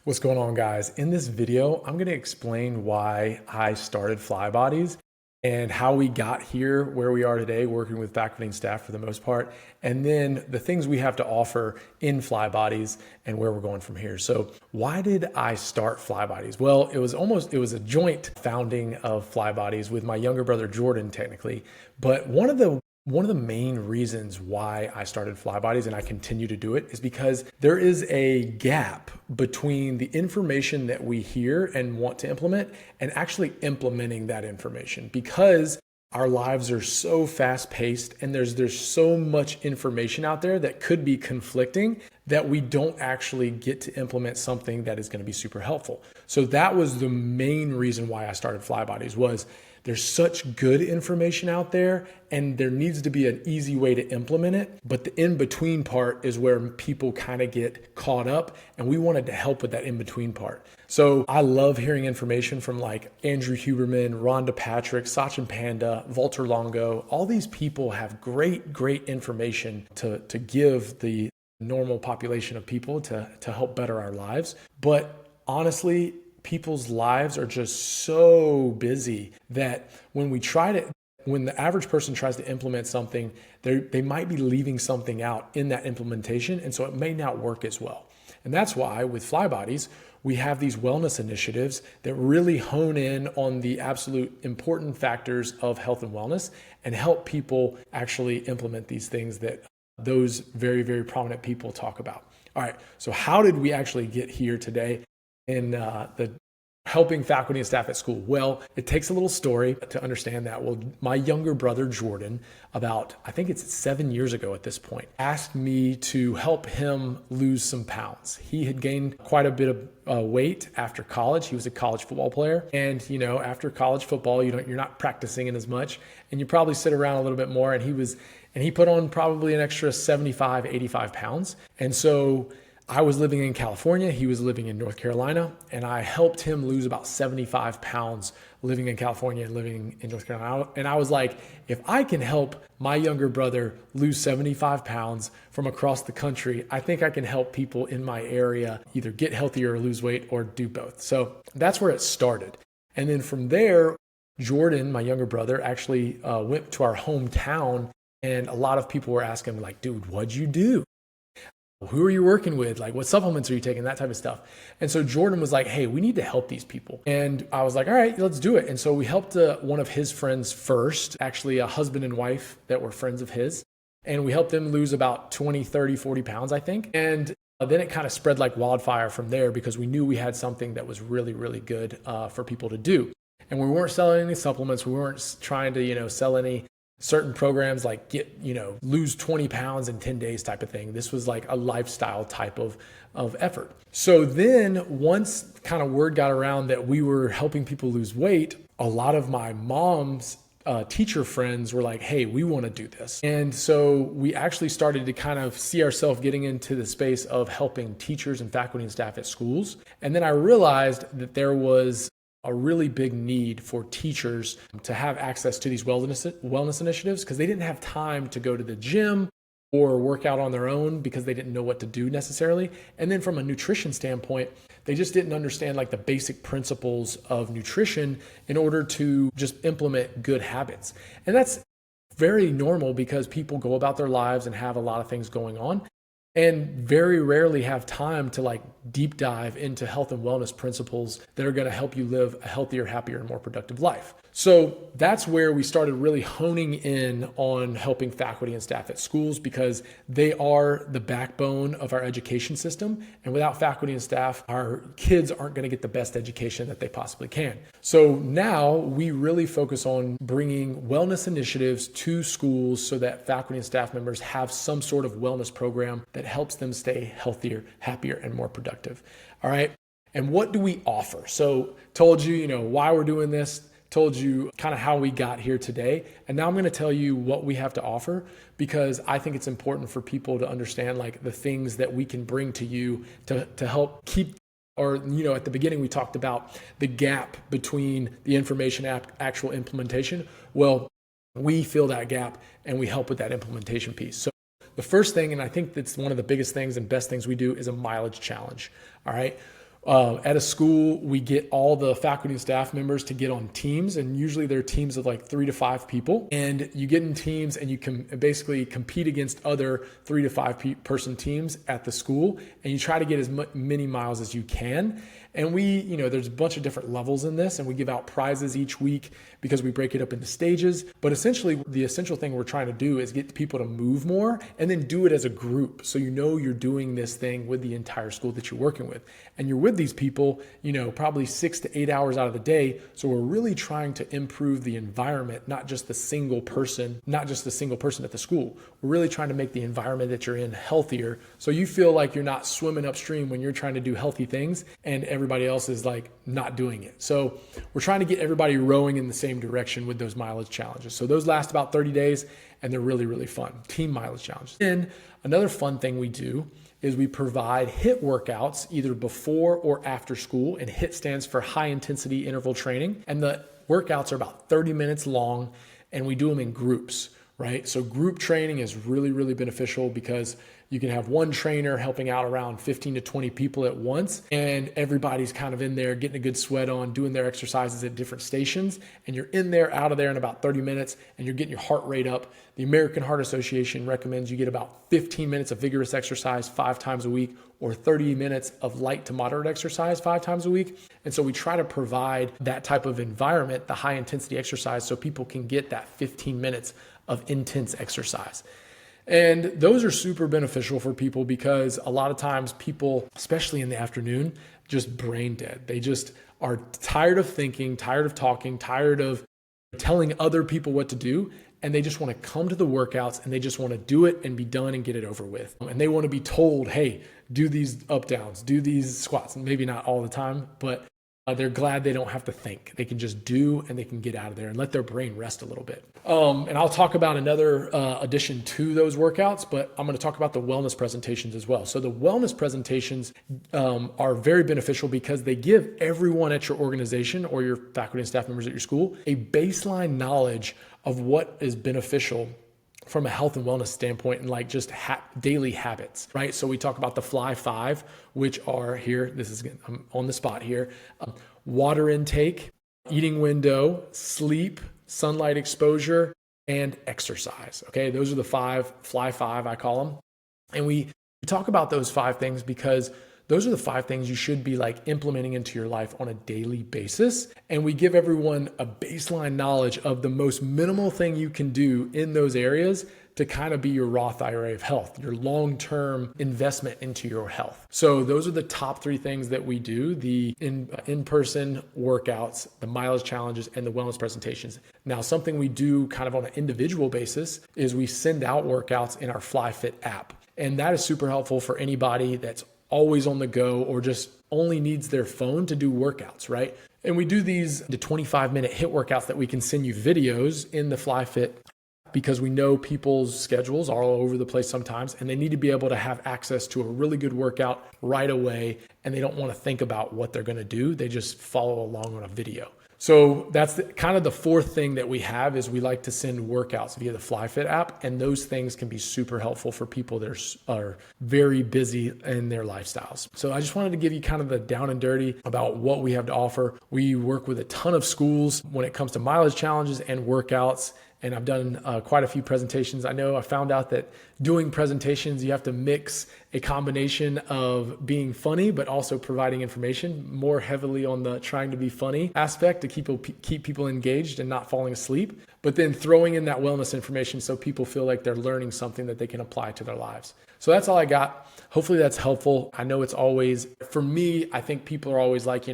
What's going on, guys? In this video, I'm going to explain why I started Flybodies and how we got here where we are today, working with faculty and staff for the most part, and then the things we have to offer in Flybodies and where we're going from here. So why did I start Flybodies? Well, it was a joint founding of Flybodies with my younger brother, Jordan, technically. But one of the main reasons why I started Flybodies and I continue to do it is because there is a gap between the information that we hear and want to implement and actually implementing that information, because our lives are so fast paced and there's so much information out there that could be conflicting that we don't actually get to implement something that is going to be super helpful. So that was the main reason why I started Flybodies. Was there's such good information out there and there needs to be an easy way to implement it. But the in-between part is where people kind of get caught up, and we wanted to help with that in-between part. So I love hearing information from like Andrew Huberman, Rhonda Patrick, Sachin Panda, Walter Longo. All these people have great information to give the normal population of people to help better our lives. But honestly, people's lives are just so busy that when the average person tries to implement something, they might be leaving something out in that implementation. And so it may not work as well. And that's why with Flybodies, we have these wellness initiatives that really hone in on the absolute important factors of health and wellness and help people actually implement these things that those very prominent people talk about. All right, so how did we actually get here today in the helping faculty and staff at school? Well, it takes a little story to understand that. Well, my younger brother, Jordan, about, I think it's 7 years ago at this point, asked me to help him lose some pounds. He had gained quite a bit of weight after college. He was a college football player. And, after college football, you're not practicing it as much, and you probably sit around a little bit more. And he put on probably an extra 75, 85 pounds. And so I was living in California, he was living in North Carolina, and I helped him lose about 75 pounds living in California and living in North Carolina. And I was like, if I can help my younger brother lose 75 pounds from across the country, I think I can help people in my area either get healthier or lose weight or do both. So that's where it started. And then from there, Jordan, my younger brother, actually went to our hometown, and a lot of people were asking me like, dude, what'd you do? Who are you working with? Like, what supplements are you taking? That type of stuff. And so Jordan was like, hey, we need to help these people. And I was like, all right, let's do it. And so we helped one of his friends first, actually a husband and wife that were friends of his. And we helped them lose about 20, 30, 40 pounds, I think. And then it kind of spread like wildfire from there, because we knew we had something that was really good for people to do. And we weren't selling any supplements. We weren't trying to, sell any certain programs like lose 20 pounds in 10 days type of thing. This was like a lifestyle type of effort. So then once kind of word got around that we were helping people lose weight, a lot of my mom's teacher friends were like, hey, we want to do this. And so we actually started to kind of see ourselves getting into the space of helping teachers and faculty and staff at schools. And then I realized that there was a really big need for teachers to have access to these wellness initiatives, because they didn't have time to go to the gym or work out on their own because they didn't know what to do necessarily. And then from a nutrition standpoint, they just didn't understand like the basic principles of nutrition in order to just implement good habits. And that's very normal because people go about their lives and have a lot of things going on, and very rarely have time to like deep dive into health and wellness principles that are going to help you live a healthier, happier, and more productive life. So that's where we started really honing in on helping faculty and staff at schools, because they are the backbone of our education system. And without faculty and staff, our kids aren't going to get the best education that they possibly can. So now we really focus on bringing wellness initiatives to schools so that faculty and staff members have some sort of wellness program that helps them stay healthier, happier, and more productive. All right. And what do we offer? So told you, why we're doing this, told you kind of how we got here today. And now I'm going to tell you what we have to offer, because I think it's important for people to understand like the things that we can bring to you to help keep, or, at the beginning we talked about the gap between the information actual implementation. Well, we fill that gap and we help with that implementation piece. So the first thing, and I think that's one of the biggest things and best things we do, is a mileage challenge. All right. At a school, we get all the faculty and staff members to get on teams, and usually they're teams of like 3 to 5 people. And you get in teams and you can basically compete against other 3 to 5 person teams at the school, and you try to get as many miles as you can. And there's a bunch of different levels in this, and we give out prizes each week because we break it up into stages. But essentially, the essential thing we're trying to do is get people to move more and then do it as a group. So you're doing this thing with the entire school that you're working with. And you're with these people, probably 6 to 8 hours out of the day. So we're really trying to improve the environment, not just the single person at the school. We're really trying to make the environment that you're in healthier. So you feel like you're not swimming upstream when you're trying to do healthy things and everybody else is like not doing it. So we're trying to get everybody rowing in the same direction with those mileage challenges. So those last about 30 days and they're really, really fun. Team mileage challenges. Then another fun thing we do is we provide HIIT workouts either before or after school. And HIIT stands for high intensity interval training. And the workouts are about 30 minutes long and we do them in groups, right? So group training is really, really beneficial because you can have one trainer helping out around 15 to 20 people at once, and everybody's kind of in there getting a good sweat on, doing their exercises at different stations, and you're in there, out of there in about 30 minutes, and you're getting your heart rate up. The American Heart Association recommends you get about 15 minutes of vigorous exercise 5 times a week, or 30 minutes of light to moderate exercise 5 times a week. And so we try to provide that type of environment, the high intensity exercise, so people can get that 15 minutes of intense exercise. And those are super beneficial for people because a lot of times people, especially in the afternoon, just brain dead. They just are tired of thinking, tired of talking, tired of telling other people what to do. And they just want to come to the workouts and they just want to do it and be done and get it over with. And they want to be told, hey, do these up downs, do these squats. And maybe not all the time, but they're glad they don't have to think. They can just do and they can get out of there and let their brain rest a little bit. And I'll talk about another addition to those workouts, but I'm going to talk about the wellness presentations as well. So the wellness presentations are very beneficial because they give everyone at your organization or your faculty and staff members at your school a baseline knowledge of what is beneficial from a health and wellness standpoint and like just daily habits, right? So we talk about the Fly 5, which are here. I'm on the spot here. Water intake, eating window, sleep, sunlight exposure, and exercise. Okay. Those are the Fly 5, I call them. And we talk about those 5 things because those are the 5 things you should be like implementing into your life on a daily basis. And we give everyone a baseline knowledge of the most minimal thing you can do in those areas to kind of be your Roth IRA of health, your long-term investment into your health. So those are the top 3 things that we do, the in-person workouts, the mileage challenges, and the wellness presentations. Now, something we do kind of on an individual basis is we send out workouts in our FlyFit app. And that is super helpful for anybody that's always on the go or just only needs their phone to do workouts, right? And we do the 25-minute HIIT workouts that we can send you videos in the FlyFit because we know people's schedules are all over the place sometimes and they need to be able to have access to a really good workout right away and they don't want to think about what they're going to do. They just follow along on a video. So that's kind of the 4th thing that we have is we like to send workouts via the FlyFit app, and those things can be super helpful for people that are very busy in their lifestyles. So I just wanted to give you kind of the down and dirty about what we have to offer. We work with a ton of schools when it comes to mileage challenges and workouts. And I've done quite a few presentations. I know I found out that doing presentations, you have to mix a combination of being funny, but also providing information more heavily on the trying to be funny aspect to keep people engaged and not falling asleep, but then throwing in that wellness information so people feel like they're learning something that they can apply to their lives. So that's all I got. Hopefully that's helpful. I know it's always, for me, I think people are always like,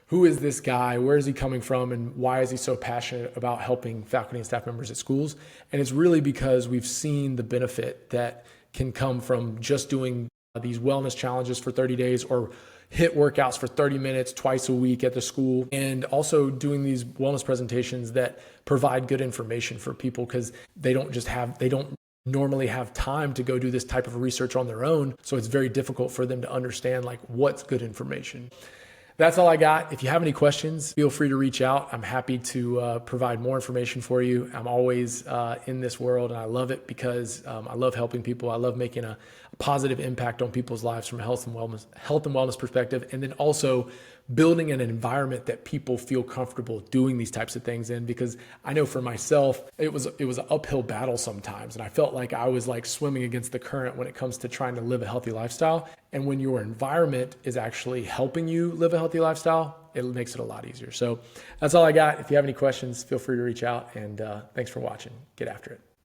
who is this guy? Where is he coming from? And why is he so passionate about helping faculty and staff members at schools? And it's really because we've seen the benefit that can come from just doing these wellness challenges for 30 days or HIIT workouts for 30 minutes twice a week at the school, and also doing these wellness presentations that provide good information for people because they don't normally have time to go do this type of research on their own. So it's very difficult for them to understand like what's good information. That's all I got. If you have any questions, feel free to reach out. I'm happy to provide more information for you. I'm always in this world, and I love it because I love helping people. I love making a positive impact on people's lives from a health and wellness perspective, and then also building an environment that people feel comfortable doing these types of things in. Because I know for myself, it was an uphill battle sometimes, and I felt like I was like swimming against the current when it comes to trying to live a healthy lifestyle. And when your environment is actually helping you live a healthy lifestyle, it makes it a lot easier. So that's all I got. If you have any questions, feel free to reach out, and thanks for watching. Get after it.